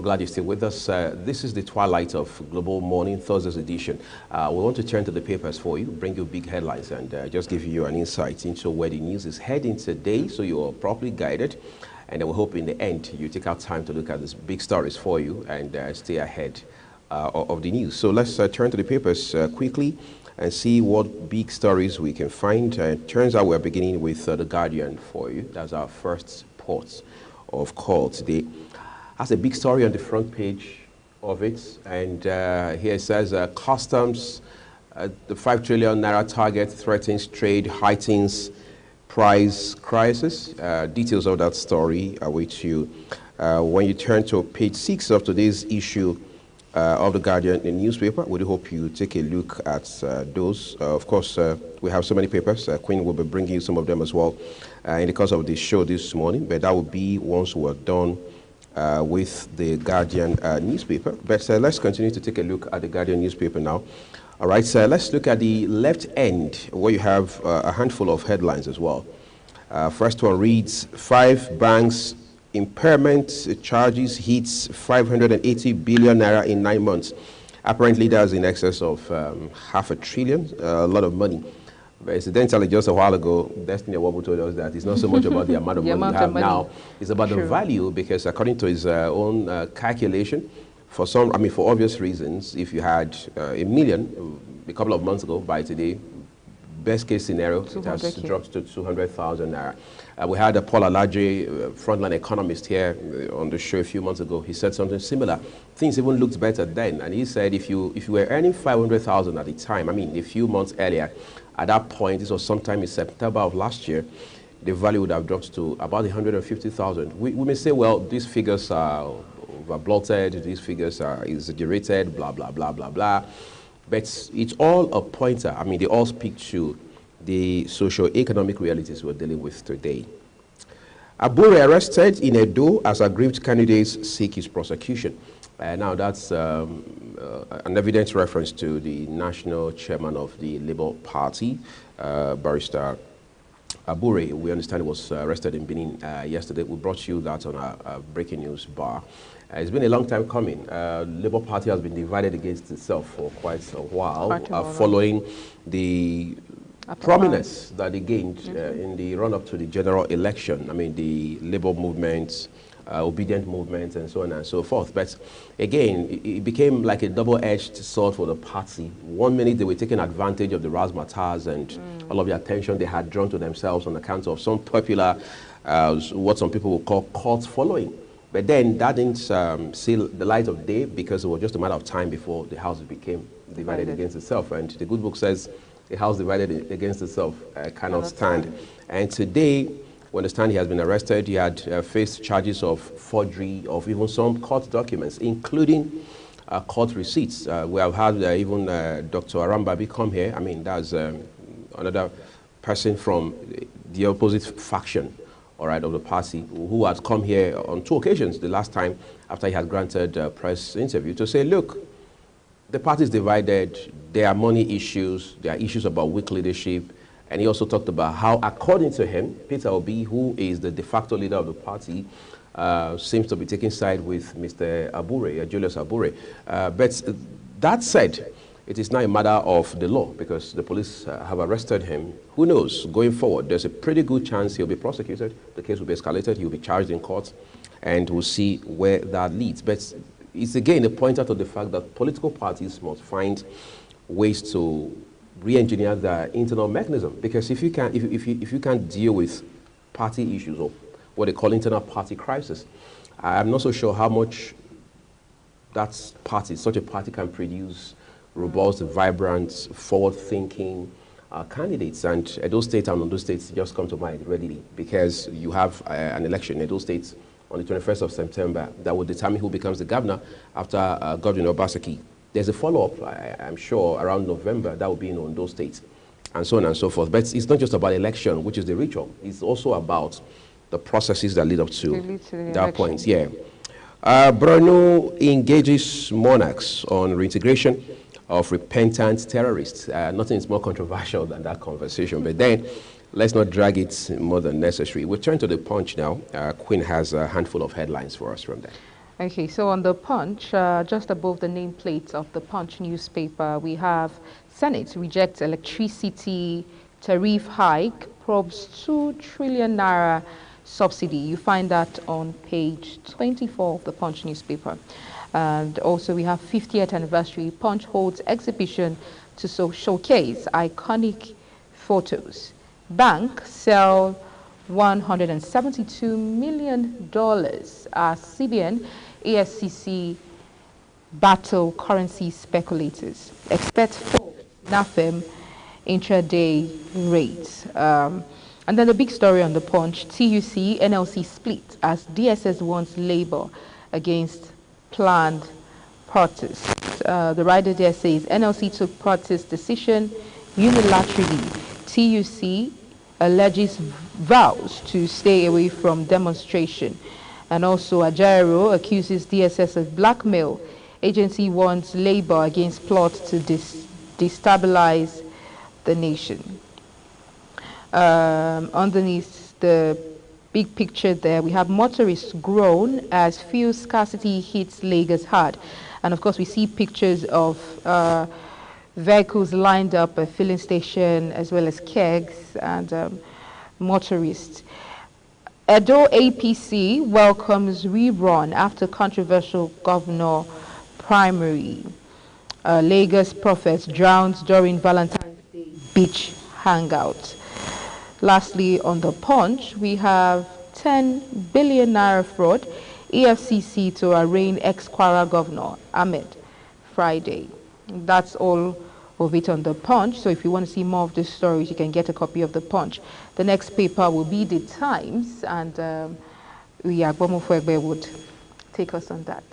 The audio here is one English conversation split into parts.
glad you're still with us. This is the twilight of Global Morning, Thursday's edition. We want to turn to the papers for you, bring you big headlines, and just give you an insight into where the news is heading today, so you are properly guided. And we hope in the end you take out time to look at these big stories for you and stay ahead of the news. So let's turn to the papers quickly and see what big stories we can find. Turns out we're beginning with The Guardian for you. That's our first port of call today. Has a big story on the front page of it, and here it says customs, the 5 trillion naira target threatens trade, heightens price crisis. Details of that story await you when you turn to page 6 of today's issue of The Guardian, the newspaper. We do hope you take a look at those. Of course, we have so many papers. Queen will be bringing you some of them as well in the course of the show this morning, but that will be once we're done with the Guardian newspaper. But let's continue to take a look at the Guardian newspaper now. All right, so let's look at the left end where you have a handful of headlines as well. First one reads, 5 banks impairment charges hits 580 billion naira in 9 months. Apparently that's in excess of $500 billion, a lot of money. But incidentally, just a while ago, Destiny Awabu told us that it's not so much about the amount of money you have now, it's about the value, because according to his own calculation, for obvious reasons, if you had $1 million a couple of months ago, by today, best case scenario, it has dropped to 200,000 naira. We had Paul Alaje, frontline economist here on the show a few months ago. He said something similar. Things even looked better then, and he said if you were earning 500,000 at the time, a few months earlier, at that point, this was sometime in September of last year, the value would have dropped to about 150,000. We may say, well, these figures are bloated, these figures are exaggerated, blah, blah, blah, blah, blah. But it's all a pointer. They all speak to the socio-economic realities we're dealing with today. Abure arrested in Edo as aggrieved candidates seek his prosecution. Now that's an evident reference to the national chairman of the Labour Party, Barrister Abure. We understand he was arrested in Benin yesterday. We brought you that on our breaking news bar. It's been a long time coming. Labour Party has been divided against itself for quite a while, following the prominence that they gained in the run-up to the general election. The Labour movement, obedient movement, and so on and so forth. But again, it became like a double-edged sword for the party. One minute they were taking advantage of the razzmatazz and all of the attention they had drawn to themselves on account of some popular, what some people would call cult following. But then that didn't see the light of day, because it was just a matter of time before the house became divided against itself. And the good book says a house divided against itself cannot stand. And today, we understand he has been arrested. He had faced charges of forgery of even some court documents, including court receipts. We have had even Dr. Arambabi come here. That's another person from the opposite faction, all right, of the party, who had come here on 2 occasions, the last time after he had granted a press interview, to say, look, the party is divided, there are money issues, there are issues about weak leadership. And he also talked about how, according to him, Peter Obi, who is the de facto leader of the party, seems to be taking side with Mr. Abure, Julius Abure. But that said, it is now a matter of the law, because the police have arrested him. Who knows, going forward, there's a pretty good chance he'll be prosecuted, the case will be escalated, he'll be charged in court, and we'll see where that leads. But it's again a pointer to the fact that political parties must find ways to re-engineer their internal mechanism, because if you can't deal with party issues, or what they call internal party crisis, I'm not so sure how much such a party can produce robust, vibrant, forward-thinking candidates. And Edo State and Ondo States just come to mind readily, because you have an election in Edo State on the 21st of September that will determine who becomes the governor after Governor Obaseki. There's a follow-up, I'm sure, around November that will be in Ondo State, and so on and so forth. But it's not just about election, which is the ritual. It's also about the processes that lead up to that point. Yeah. Borno engages monarchs on reintegration of repentant terrorists. Nothing is more controversial than that conversation. But then, let's not drag it more than necessary. We'll turn to the Punch now. Queen has a handful of headlines for us from there. Okay, so on the Punch, just above the nameplate of the Punch newspaper, we have Senate rejects electricity tariff hike, probes 2 trillion naira subsidy. You find that on page 24 of the Punch newspaper. And also we have 50th anniversary. Punch holds exhibition to showcase iconic photos. Bank sell $172 million as CBN, EFCC battle currency speculators. Experts for NAFEM intraday rates. And then the big story on the Punch, TUC, NLC split as DSS wants labor against planned protests. The rider there says NLC took protest decision unilaterally. TUC alleges vows to stay away from demonstration. And also Ajaero accuses DSS of blackmail. Agency wants labor against plot to destabilize the nation. Underneath the big picture there, we have motorists groan as fuel scarcity hits Lagos hard. And of course, we see pictures of vehicles lined up at filling station as well as kegs and motorists. Edo APC welcomes rerun after controversial governor primary. Lagos prophets drowned during Valentine's Day beach hangout. Lastly, on the Punch, we have 10 billion naira fraud, EFCC to arraign ex-Kwara governor Ahmed Friday. That's all of it on the Punch. So if you want to see more of these stories, you can get a copy of the Punch. The next paper will be the Times, and Agbomo Fuegbe would take us on that.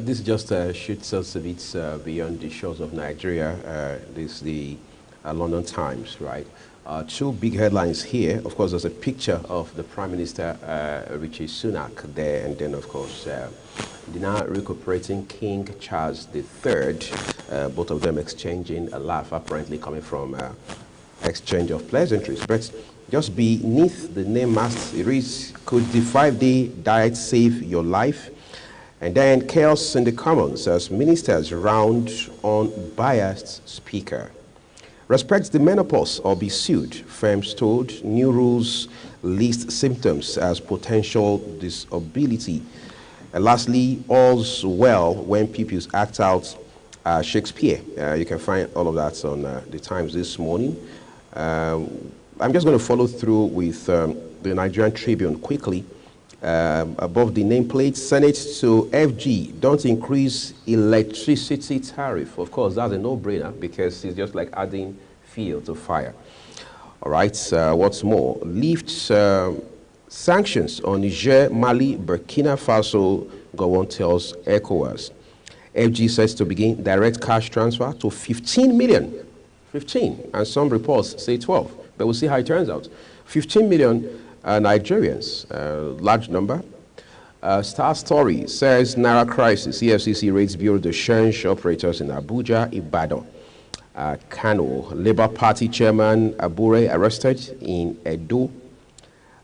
This just shoots us a bit beyond the shores of Nigeria. This is the London Times, right? Two big headlines here. Of course, there's a picture of the Prime Minister, Rishi Sunak, there, and then, of course, the now recuperating King Charles III, both of them exchanging a laugh, apparently coming from exchange of pleasantries. But just beneath the name mast, it reads, could the 5-day diet save your life? And then chaos in the Commons as ministers round on biased speaker. Respect the menopause or be sued, firms told. New rules list symptoms as potential disability. And lastly, all's well when pupils act out Shakespeare. You can find all of that on the Times this morning. I'm just going to follow through with the Nigerian Tribune quickly. Above the nameplate, Senate to FG, don't increase electricity tariff. Of course, that's a no-brainer because it's just like adding fuel to fire. All right, what's more, lift sanctions on Niger, Mali, Burkina Faso, Gowon tells ECOWAS. FG says to begin direct cash transfer to 15 million. 15, and some reports say 12, but we'll see how it turns out. 15 million Nigerians, large number. Star Story says Naira crisis. EFCC raids Bureau de Change operators in Abuja, Ibadan, Kano. Labour Party chairman Abure arrested in Edo.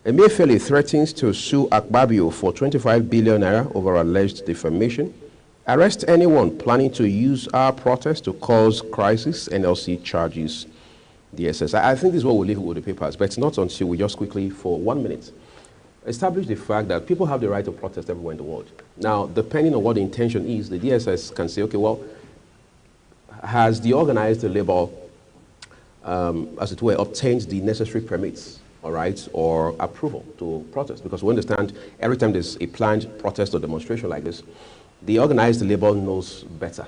Emefiele threatens to sue Akpabio for 25 billion naira over alleged defamation. Arrest anyone planning to use our protest to cause crisis. NLC charges DSS. I think this is what we'll leave with the papers, but it's not until we just quickly, for 1 minute, establish the fact that people have the right to protest everywhere in the world. Now, depending on what the intention is, the DSS can say, okay, well, has the organized labor, as it were, obtained the necessary permits, all right, or approval to protest? Because we understand every time there's a planned protest or demonstration like this, the organized labor knows better.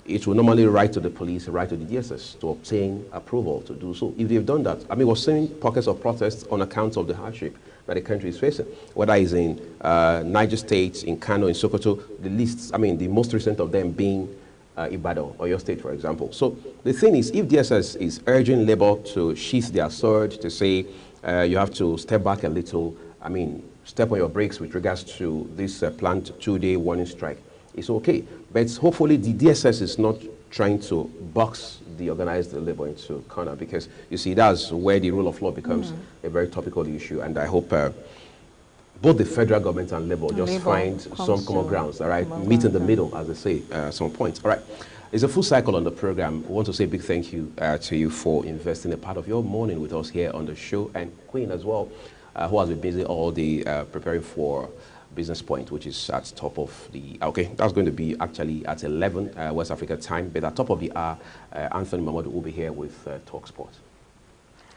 It will normally write to the police, write to the DSS to obtain approval to do so. If they've done that, I mean, we're seeing pockets of protests on account of the hardship that the country is facing, whether it's in Niger State, in Kano, in Sokoto, the least, I mean, the most recent of them being Ibadan, or your state, for example. So the thing is, if DSS is urging labor to sheath their sword, to say you have to step back a little, I mean, step on your brakes with regards to this planned 2-day warning strike, it's okay. But hopefully the DSS is not trying to box the organized labor into corner, because you see that's where the rule of law becomes a very topical issue, and I hope both the federal government and Labour just Labour find some comes common to grounds, all right? common Meet in the ground, middle, as they say, some points. All right. It's a full cycle on the program. We want to say a big thank you to you for investing a part of your morning with us here on the show, and Queen as well, who has been busy all day preparing for Business Point, which is at top of the, okay, that's going to be actually at 11 West Africa time, but at top of the hour, Anthony Mamadou will be here with Talk Sport.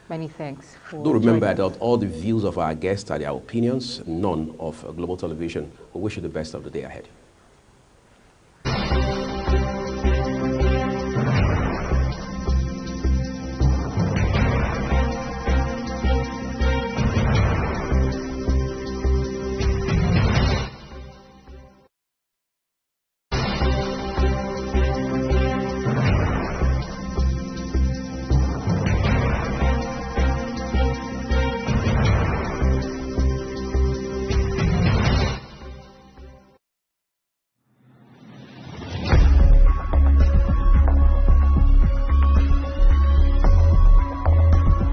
Many thanks. Do remember that all the views of our guests are their opinions, none of Global Television. We wish you the best of the day ahead.